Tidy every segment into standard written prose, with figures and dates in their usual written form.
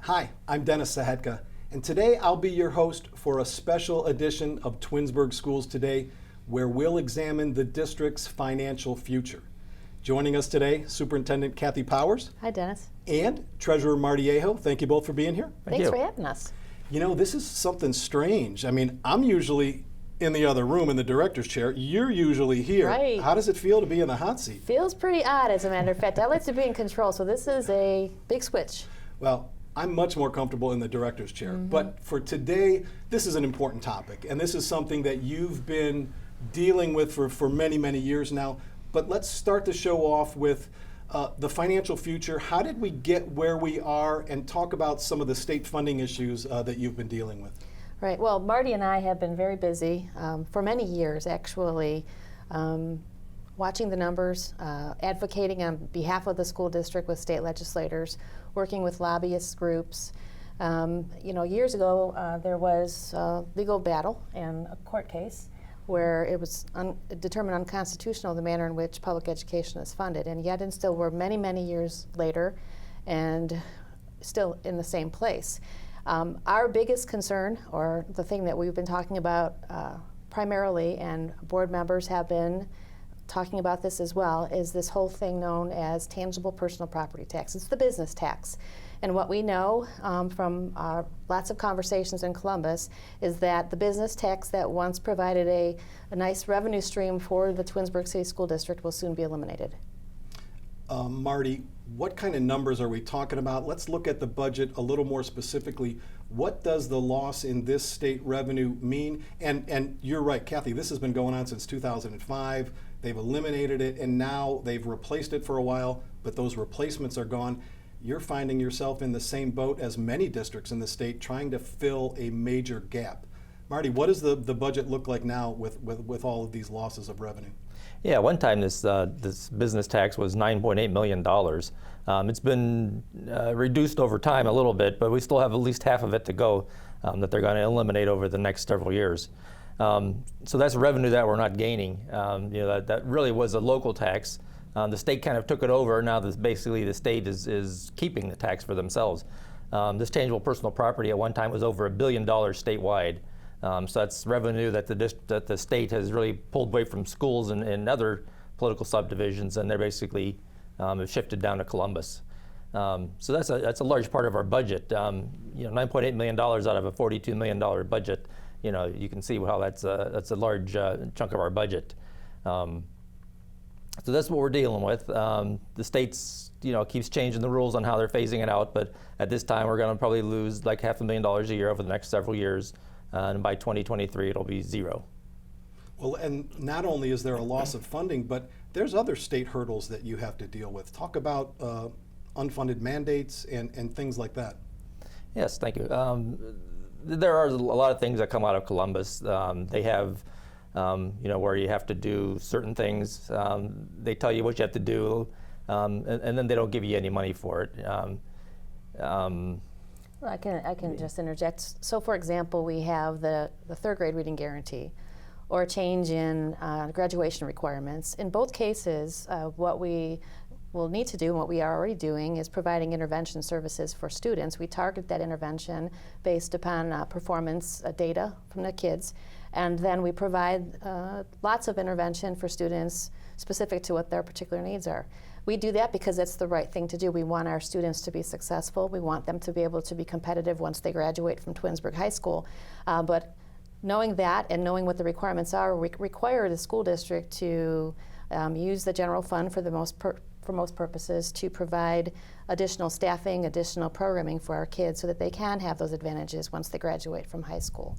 Hi, I'm Dennis Sahetka, and today I'll be your host for a special edition of Twinsburg Schools Today, where we'll examine the district's financial future. Joining us today, Superintendent Kathy Powers. Hi, Dennis. And Treasurer Marty Aho. Thank you both for being here. Thanks for having us. You know, this is something strange. I mean, I'm usually in the other room in the director's chair. You're usually here. Right. How does it feel to be in the hot seat? Feels pretty odd, as a matter of fact. I like to be in control, so this is a big switch. Well, I'm much more comfortable in the director's chair. But for today, this is an important topic, and this is something that you've been dealing with for many, many years now. But let's start the show off with the financial future. How did we get where we are, and talk about some of the state funding issues that you've been dealing with? Right. Well, Marty and I have been very busy for many years, actually, watching the numbers, advocating on behalf of the school district with state legislators, working with lobbyist groups. Years ago, there was a legal battle and a court case where it was determined unconstitutional the manner in which public education is funded, and yet and still we're many, many years later and still in the same place. Our biggest concern, or the thing that we've been talking about primarily, and board members have been talking about this as well, is this whole thing known as tangible personal property tax. It's the business tax. And what we know from lots of conversations in Columbus is that the business tax that once provided a nice revenue stream for the Twinsburg City School District will soon be eliminated. Marty, what kind of numbers are we talking about? Let's look at the budget a little more specifically. What does the loss in this state revenue mean? And you're right, Kathy, this has been going on since 2005. They've eliminated it, and now they've replaced it for a while, but those replacements are gone. You're finding yourself in the same boat as many districts in the state, trying to fill a major gap. Marty, what does the budget look like now with all of these losses of revenue? Yeah, one time this business tax was $9.8 million. It's been reduced over time a little bit, but we still have at least half of it to go that they're going to eliminate over the next several years. So that's revenue that we're not gaining. That really was a local tax. The state kind of took it over. Now basically the state is keeping the tax for themselves. This tangible personal property at one time was over $1 billion statewide. So that's revenue that the state has really pulled away from schools and other political subdivisions, and they're basically have shifted down to Columbus. So that's a large part of our budget. $9.8 million out of a $42 million budget. You can see how that's a large chunk of our budget. So that's what we're dealing with. The states, keeps changing the rules on how they're phasing it out, but at this time we're going to probably lose like $500,000 a year over the next several years. And by 2023, it'll be zero. Well, and not only is there a loss of funding, but there's other state hurdles that you have to deal with. Talk about unfunded mandates and things like that. Yes, thank you. There are a lot of things that come out of Columbus. They have, where you have to do certain things. They tell you what you have to do, and then they don't give you any money for it. I can just interject. So, for example, we have the third grade reading guarantee, or a change in graduation requirements. In both cases, what we will need to do, and what we are already doing, is providing intervention services for students. We target that intervention based upon performance data from the kids, and then we provide lots of intervention for students specific to what their particular needs are. We do that because it's the right thing to do. We want our students to be successful. We want them to be able to be competitive once they graduate from Twinsburg High School. But knowing that and knowing what the requirements are, we require the school district to use the general fund for most purposes to provide additional staffing, additional programming for our kids so that they can have those advantages once they graduate from high school.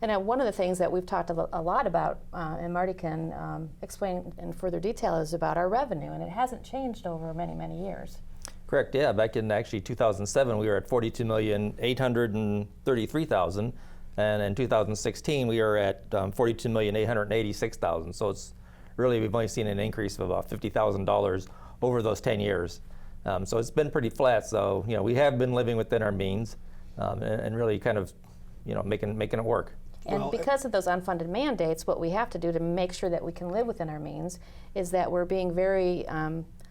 And one of the things that we've talked a lot about, and Marty can explain in further detail, is about our revenue, and it hasn't changed over many, many years. Correct, yeah. Back in actually 2007, we were at $42,833,000, and in 2016, we are at $42,886,000. So it's really, we've only seen an increase of about $50,000 over those 10 years. So it's been pretty flat. So we have been living within our means, and really kind of making it work. And because of those unfunded mandates, what we have to do to make sure that we can live within our means is that we're being very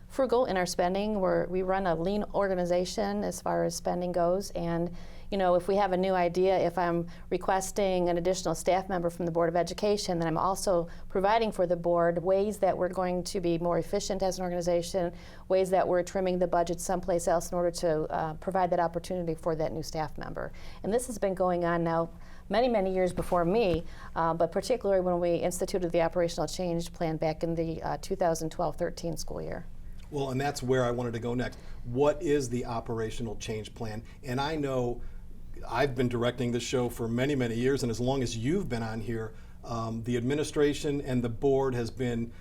frugal in our spending. We run a lean organization as far as spending goes, and if we have a new idea, if I'm requesting an additional staff member from the Board of Education, then I'm also providing for the board ways that we're going to be more efficient as an organization, ways that we're trimming the budget someplace else in order to provide that opportunity for that new staff member. And this has been going on now many, many years before me, but particularly when we instituted the operational change plan back in the 2012-13 school year. Well, and that's where I wanted to go next. What is the operational change plan? And I know I've been directing this show for many, many years, and as long as you've been on here, the administration and the board has been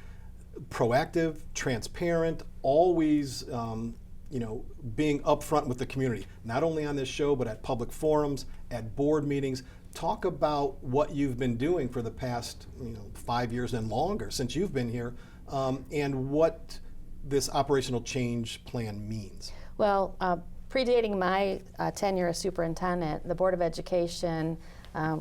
proactive, transparent, always being upfront with the community, not only on this show, but at public forums, at board meetings. Talk about what you've been doing for the past 5 years and longer since you've been here, and what this operational change plan means. Well, predating my tenure as superintendent, the Board of Education,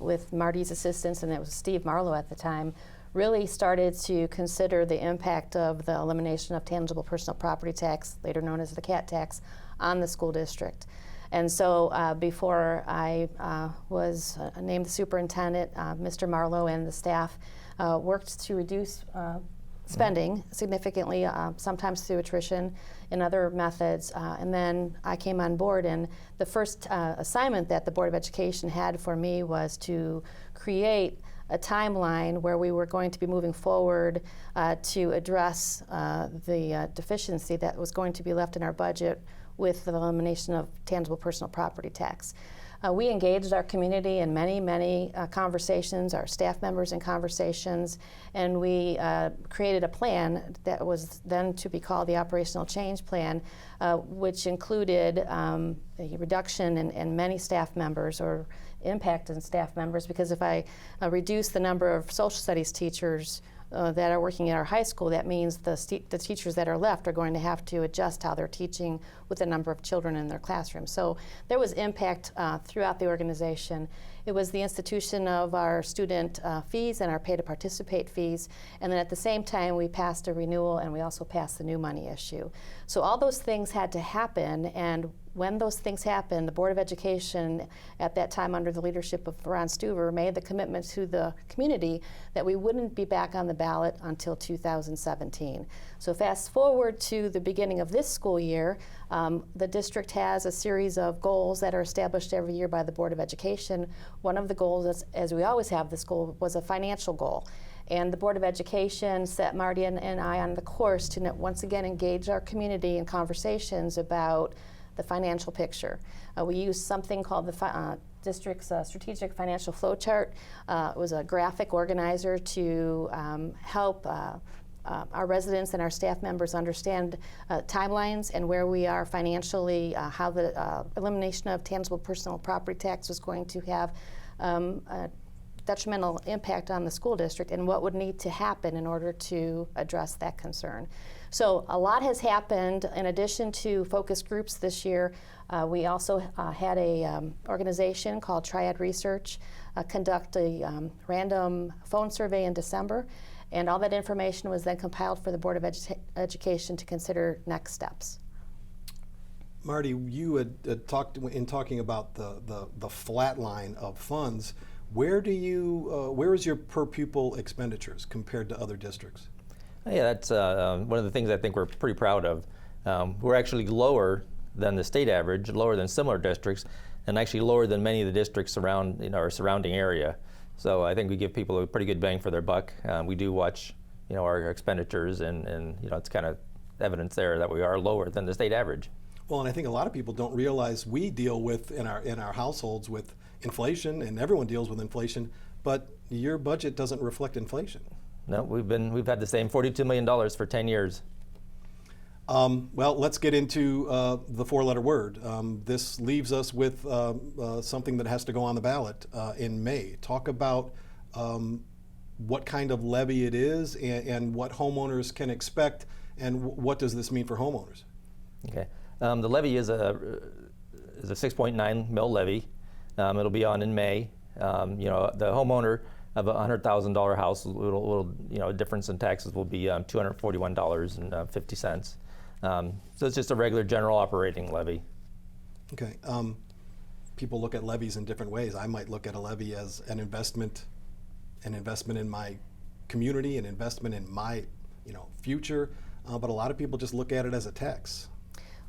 with Marty's assistance, and it was Steve Marlowe at the time, really started to consider the impact of the elimination of tangible personal property tax, later known as the CAT tax, on the school district. And so before I was named the superintendent, Mr. Marlowe and the staff worked to reduce spending significantly, sometimes through attrition and other methods. And then I came on board, and the first assignment that the Board of Education had for me was to create a timeline where we were going to be moving forward to address the deficiency that was going to be left in our budget with the elimination of tangible personal property tax. We engaged our community in many, many conversations, our staff members in conversations, and we created a plan that was then to be called the Operational Change Plan, which included a reduction in many staff members, or impact on staff members, because if I reduce the number of social studies teachers that are working at our high school, that means the teachers that are left are going to have to adjust how they're teaching with the number of children in their classroom. So there was impact throughout the organization. It was the institution of our student fees and our pay to participate fees, and then at the same time we passed a renewal, and we also passed the new money issue. So all those things had to happen, and when those things happened, the Board of Education at that time, under the leadership of Ron Stuver, made the commitment to the community that we wouldn't be back on the ballot until 2017. So fast forward to the beginning of this school year, the district has a series of goals that are established every year by the Board of Education. One of the goals, as we always have this goal, was a financial goal. And the Board of Education set Marty and I on the course to once again engage our community in conversations about the financial picture. We used something called the district's strategic financial flow chart. It was a graphic organizer to help our residents and our staff members understand timelines and where we are financially, how the elimination of tangible personal property tax was going to have a detrimental impact on the school district, and what would need to happen in order to address that concern. So a lot has happened. In addition to focus groups this year, we also had a organization called Triad Research conduct a random phone survey in December, and all that information was then compiled for the Board of Education to consider next steps. Marty, you had talked in talking about the flat line of funds. Where is your per pupil expenditures compared to other districts? Yeah, that's one of the things I think we're pretty proud of. We're actually lower than the state average, lower than similar districts, and actually lower than many of the districts around our surrounding area. So I think we give people a pretty good bang for their buck. We do watch our expenditures, and it's kind of evidence there that we are lower than the state average. Well, and I think a lot of people don't realize we deal with in our households with inflation, and everyone deals with inflation, but your budget doesn't reflect inflation. No, we've had the same $42 million for 10 years. Well, let's get into the four-letter word. This leaves us with something that has to go on the ballot in May. Talk about what kind of levy it is, and what homeowners can expect, and what does this mean for homeowners? Okay. The levy is a 6.9 mil levy. It'll be on in May. The homeowner of a $100,000 house, a little difference in taxes will be $241.50. So it's just a regular general operating levy. Okay. People look at levies in different ways. I might look at a levy as an investment in my community, an investment in my, future. But a lot of people just look at it as a tax.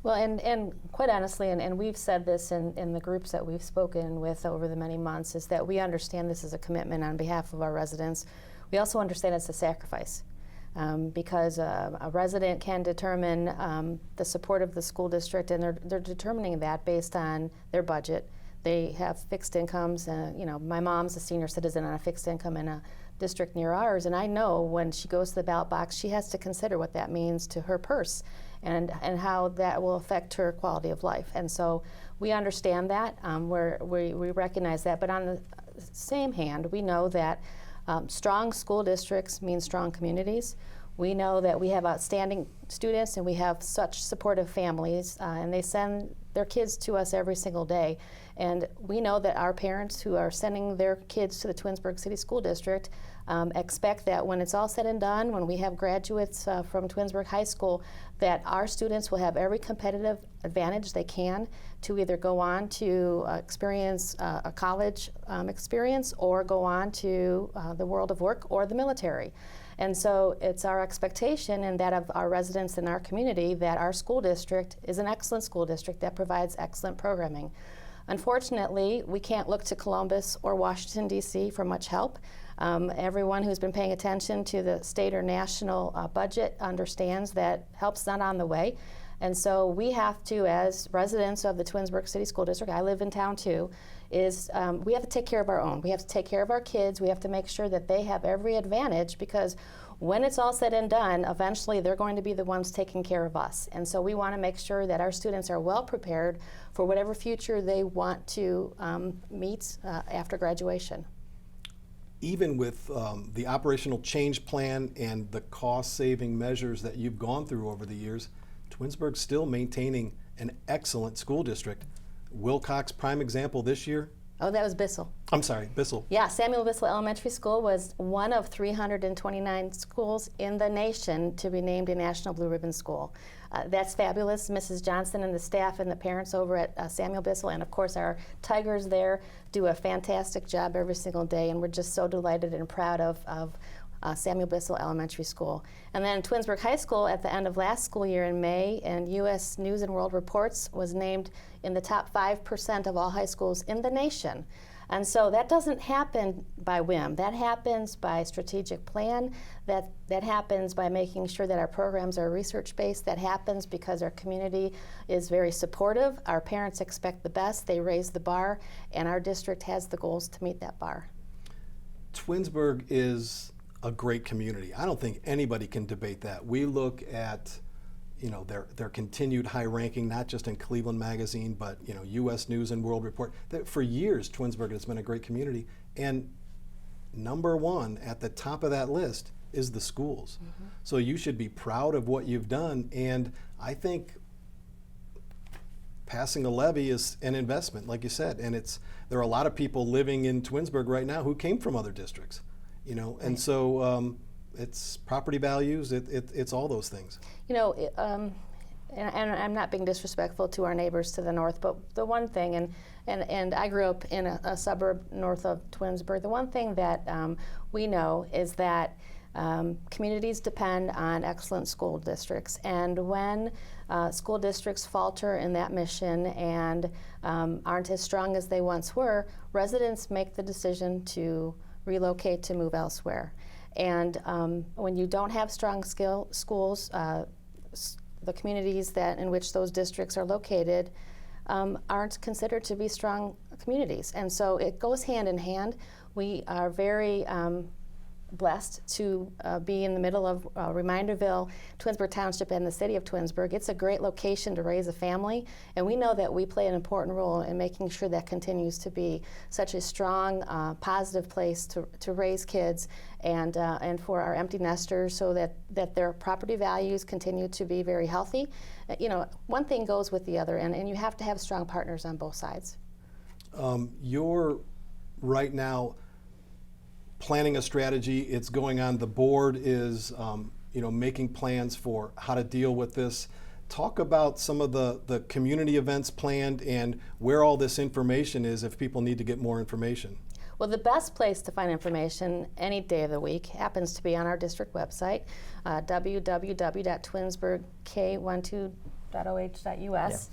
Well, and quite honestly, and we've said this in the groups that we've spoken with over the many months, is that we understand this is a commitment on behalf of our residents. We also understand it's a sacrifice. Because a resident can determine the support of the school district, and they're determining that based on their budget. They have fixed incomes. My mom's a senior citizen on a fixed income in a district near ours, and I know when she goes to the ballot box, she has to consider what that means to her purse and how that will affect her quality of life. And so we understand that. We recognize that. But on the same hand, we know that strong school districts mean strong communities. We know that we have outstanding students and we have such supportive families, and they send their kids to us every single day. And we know that our parents who are sending their kids to the Twinsburg City School District expect that when it's all said and done, when we have graduates from Twinsburg High School, that our students will have every competitive advantage they can to either go on to experience a college experience or go on to the world of work or the military. And so it's our expectation and that of our residents in our community that our school district is an excellent school district that provides excellent programming. Unfortunately, we can't look to Columbus or Washington, D.C. for much help. Everyone who's been paying attention to the state or national budget understands that help's not on the way. And so we have to, as residents of the Twinsburg City School District, I live in town too, we have to take care of our own. We have to take care of our kids. We have to make sure that they have every advantage, because when it's all said and done, eventually they're going to be the ones taking care of us. And so we want to make sure that our students are well prepared for whatever future they want to meet after graduation. Even with the operational change plan and the cost-saving measures that you've gone through over the years, Twinsburg's still maintaining an excellent school district. Wilcox, prime example this year. Oh, that was Bissell. I'm sorry, Bissell. Yeah, Samuel Bissell Elementary School was one of 329 schools in the nation to be named a National Blue Ribbon School. That's fabulous. Mrs. Johnson and the staff and the parents over at Samuel Bissell, and of course our Tigers there, do a fantastic job every single day, and we're just so delighted and proud of Samuel Bissell Elementary School. And then Twinsburg High School at the end of last school year in May, and U.S. News and World Reports was named in the top 5% of all high schools in the nation. And so that doesn't happen by whim. That happens by strategic plan. That happens by making sure that our programs are research-based. That happens because our community is very supportive. Our parents expect the best. They raise the bar, and our district has the goals to meet that bar. Twinsburg is a great community. I don't think anybody can debate that. We look at, their continued high ranking, not just in Cleveland Magazine, but U.S. News and World Report. For years, Twinsburg has been a great community, and number one at the top of that list is the schools. Mm-hmm. So you should be proud of what you've done, and I think passing a levy is an investment, like you said, and there are a lot of people living in Twinsburg right now who came from other districts. And so it's property values, it's all those things. And I'm not being disrespectful to our neighbors to the north, but the one thing, and I grew up in a suburb north of Twinsburg, the one thing that we know is that communities depend on excellent school districts. And when school districts falter in that mission and aren't as strong as they once were, residents make the decision to relocate, to move elsewhere. And when you don't have strong schools, the communities in which those districts are located aren't considered to be strong communities. And so it goes hand in hand. We are very blessed to be in the middle of Reminderville, Twinsburg Township, and the city of Twinsburg. It's a great location to raise a family, and we know that we play an important role in making sure that continues to be such a strong, positive place to raise kids and for our empty nesters, so that their property values continue to be very healthy. One thing goes with the other, and you have to have strong partners on both sides. You're right now planning a strategy. It's going on. The board is, making plans for how to deal with this. talk about some of the community events planned and where all this information is if people need to get more information. Well, the best place to find information any day of the week happens to be on our district website, www.twinsburgk12.oh.us.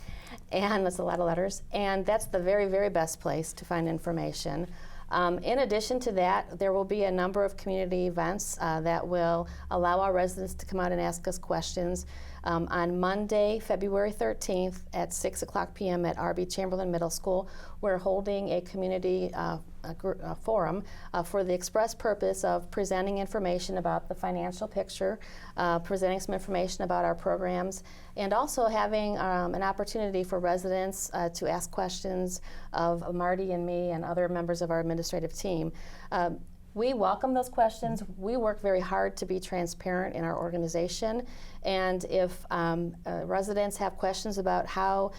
And that's a lot of letters. And that's the very, very best place to find information. In addition to that, there will be a number of community events that will allow our residents to come out and ask us questions. On Monday, February 13th at 6 o'clock p.m. at R.B. Chamberlain Middle School, we're holding a community forum for the express purpose of presenting information about the financial picture, presenting some information about our programs, and also having an opportunity for residents to ask questions of Marty and me and other members of our administrative team. We welcome those questions. We work very hard to be transparent in our organization. And if residents have questions about how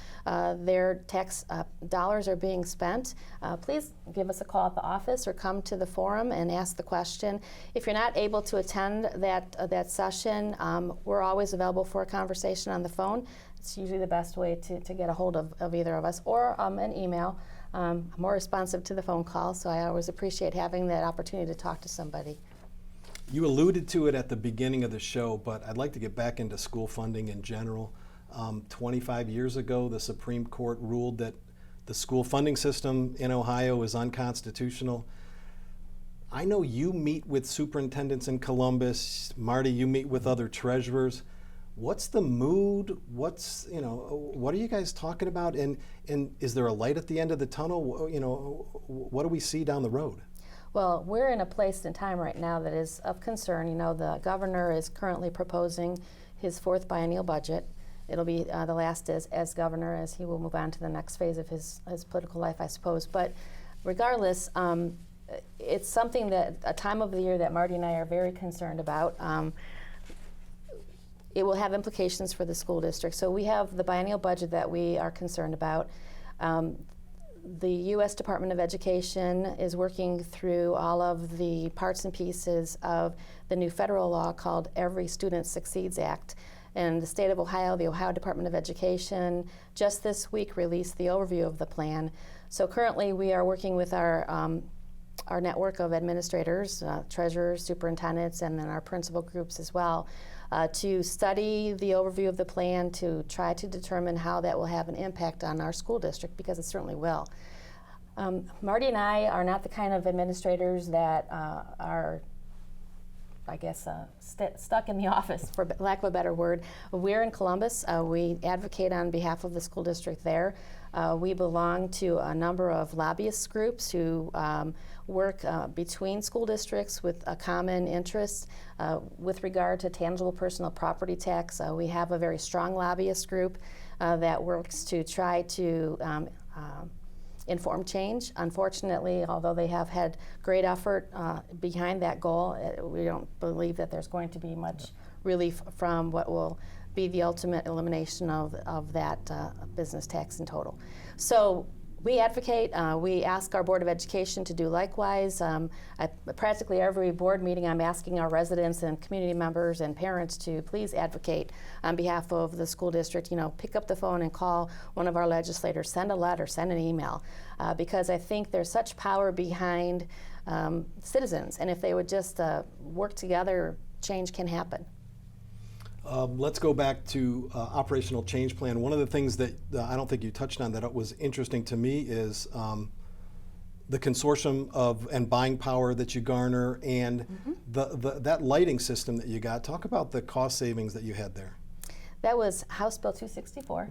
their tax dollars are being spent, please give us a call at the office or come to the forum and ask the question. If you're not able to attend that session, we're always available for a conversation on the phone. It's usually the best way to get a hold of either of us, or an email. I'm more responsive to the phone call, so I always appreciate having that opportunity to talk to somebody. You alluded to it at the beginning of the show, but I'd like to get back into school funding in general. 25 years ago, the Supreme Court ruled that the school funding system in Ohio is unconstitutional. I know you meet with superintendents in Columbus. Marty, you meet with other treasurers. What's the mood? What are you guys talking about? And is there a light at the end of the tunnel? What do we see down the road? Well, we're in a place in time right now that is of concern. The governor is currently proposing his fourth biennial budget. It'll be the last as governor, as he will move on to the next phase of his political life, I suppose. But regardless, it's something a time of the year that Marty and I are very concerned about. It will have implications for the school district. So we have the biennial budget that we are concerned about. The U.S. Department of Education is working through all of the parts and pieces of the new federal law called Every Student Succeeds Act. And the state of Ohio, the Ohio Department of Education, just this week released the overview of the plan. So currently we are working with our network of administrators, treasurers, superintendents, and then our principal groups as well, to study the overview of the plan, to try to determine how that will have an impact on our school district, because it certainly will. Marty and I are not the kind of administrators that are, I guess, stuck in the office, for lack of a better word. We're in Columbus. We advocate on behalf of the school district there. We belong to a number of lobbyist groups who work between school districts with a common interest with regard to tangible personal property tax. We have a very strong lobbyist group that works to try to inform change. Unfortunately, although they have had great effort behind that goal, we don't believe that there's going to be much relief from what will be the ultimate elimination of that business tax in total. So we advocate, we ask our Board of Education to do likewise. Practically every board meeting I'm asking our residents and community members and parents to please advocate on behalf of the school district. Pick up the phone and call one of our legislators, send a letter, send an email, because I think there's such power behind citizens, and if they would just work together, change can happen. Let's go back to operational change plan. One of the things that I don't think you touched on that was interesting to me is the consortium and buying power that you garner, and that lighting system that you got. Talk about the cost savings that you had there. That was House Bill 264.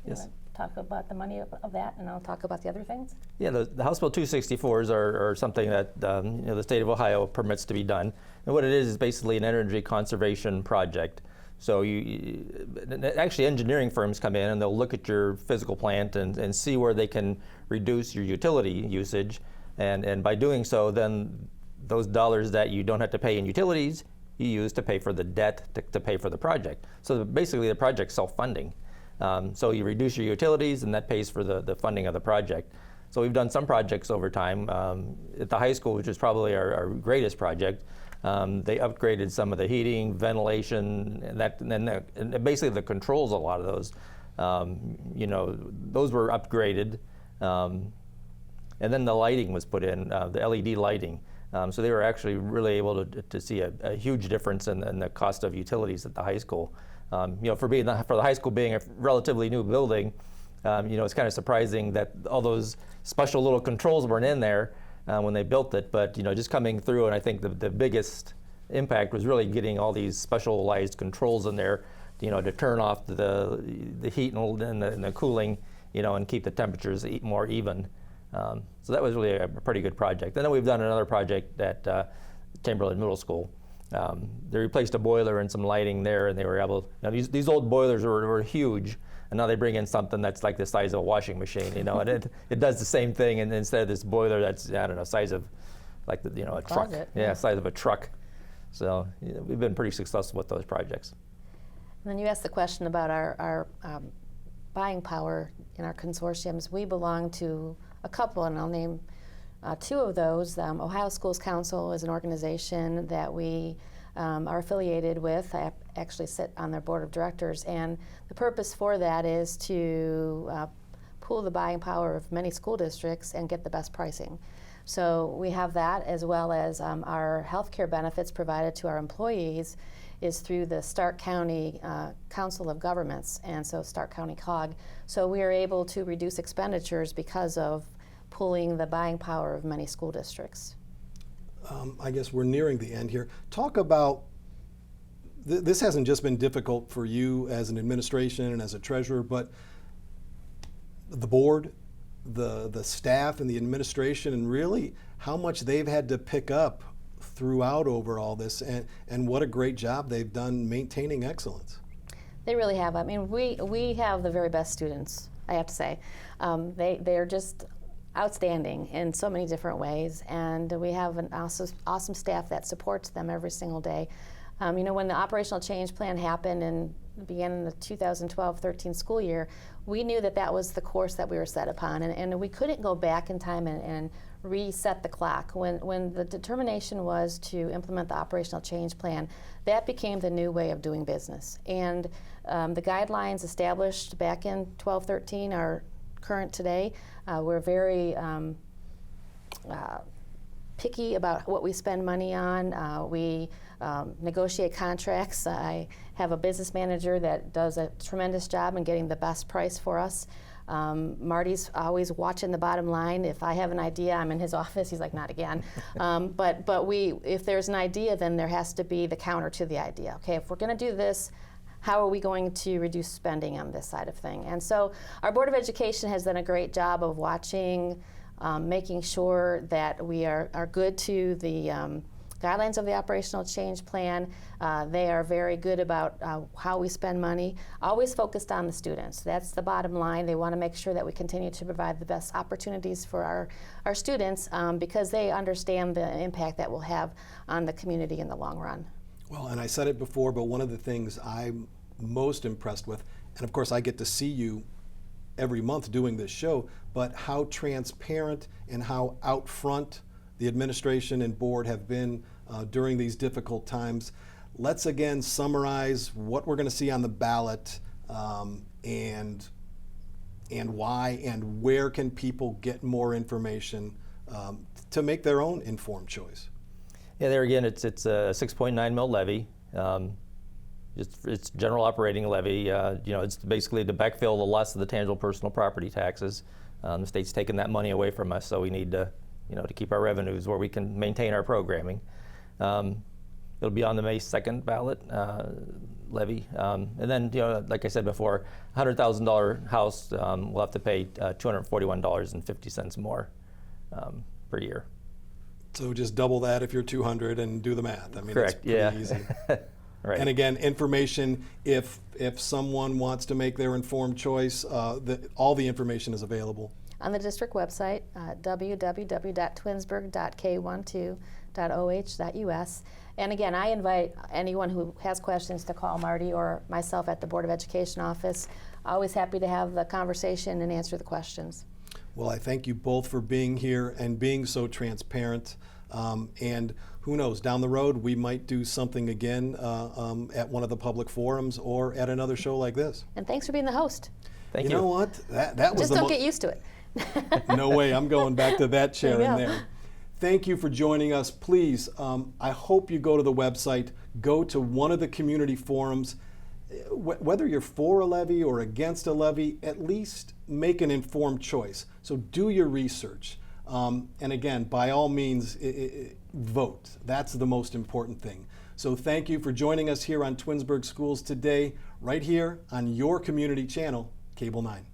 Yes. Talk about the money of that, and I'll talk about the other things. Yeah, the House Bill 264s are something that the state of Ohio permits to be done. And what it is basically an energy conservation project. So actually engineering firms come in and they'll look at your physical plant and see where they can reduce your utility usage. And by doing so, then those dollars that you don't have to pay in utilities, you use to pay for the debt to pay for the project. So basically the project's self-funding. So you reduce your utilities and that pays for the funding of the project. So we've done some projects over time. At the high school, which is probably our greatest project, They upgraded some of the heating, ventilation, and basically the controls. A lot of those, those were upgraded, and then the lighting was put in, the LED lighting. So they were actually really able to see a huge difference in the cost of utilities at the high school. For the high school being a relatively new building, it's kind of surprising that all those special little controls weren't in there when they built it. But just coming through, and I think the biggest impact was really getting all these specialized controls in there, to turn off the heat and the cooling, and keep the temperatures more even. So that was really a pretty good project. And then we've done another project at Chamberlain Middle School. They replaced a boiler and some lighting there, and they were able. These old boilers were huge, and now they bring in something that's like the size of a washing machine, and it does the same thing. And instead of this boiler that's size of like a truck, size of a truck. So we've been pretty successful with those projects. And then you asked the question about our buying power in our consortiums. We belong to a couple, and I'll name two of those. Ohio Schools Council is an organization that we are affiliated with. I actually sit on their board of directors, and the purpose for that is to pool the buying power of many school districts and get the best pricing. So we have that, as well as our health care benefits provided to our employees is through the Stark County Council of Governments, and so Stark County COG. So we are able to reduce expenditures because of pooling the buying power of many school districts. I guess we're nearing the end here. Talk about, this hasn't just been difficult for you as an administration and as a treasurer, but the board, the staff and the administration, and really how much they've had to pick up throughout over all this, and what a great job they've done maintaining excellence. They really have. I mean, we have the very best students, I have to say. They are just outstanding in so many different ways, and we have an awesome staff that supports them every single day. When the operational change plan happened and began in the 2012-13 school year, we knew that was the course that we were set upon, and we couldn't go back in time and reset the clock. When the determination was to implement the operational change plan, that became the new way of doing business. And the guidelines established back in 12-13 are current today. We're very picky about what we spend money on. We negotiate contracts. I have a business manager that does a tremendous job in getting the best price for us. Marty's always watching the bottom line. If I have an idea, I'm in his office. He's like, not again. But if there's an idea, then there has to be the counter to the idea. Okay, if we're going to do this, how are we going to reduce spending on this side of thing? And so our Board of Education has done a great job of watching, making sure that we are good to the guidelines of the operational change plan. They are very good about how we spend money, always focused on the students. That's the bottom line. They want to make sure that we continue to provide the best opportunities for our students because they understand the impact that we'll have on the community in the long run. Well, and I said it before, but one of the things I'm most impressed with, and of course I get to see you every month doing this show, but how transparent and how out front the administration and board have been during these difficult times. Let's again summarize what we're going to see on the ballot and why and where can people get more information to make their own informed choice. Yeah, there again, it's a 6.9 mil levy. It's general operating levy. It's basically to backfill the loss of the tangible personal property taxes. The state's taken that money away from us, so we need to keep our revenues where we can maintain our programming. It'll be on the May 2nd ballot levy. And then, like I said before, $100,000 house will have to pay $241.50 more per year. So just double that if you're 200 and do the math. I mean, correct. It's pretty easy. Right. And again, information, if someone wants to make their informed choice, all the information is available. On the district website, www.twinsburg.k12.oh.us. And again, I invite anyone who has questions to call Marty or myself at the Board of Education office. Always happy to have the conversation and answer the questions. Well, I thank you both for being here and being so transparent. And who knows, down the road, we might do something again at one of the public forums or at another show like this. And thanks for being the host. Thank you. You know what? That was Just don't get used to it. No way, I'm going back to that chair There in you go. there. Thank you for joining us. Please, I hope you go to the website, go to one of the community forums. Whether you're for a levy or against a levy, at least make an informed choice. So do your research. And again, by all means, vote. That's the most important thing. So thank you for joining us here on Twinsburg Schools today, right here on your community channel, Cable 9.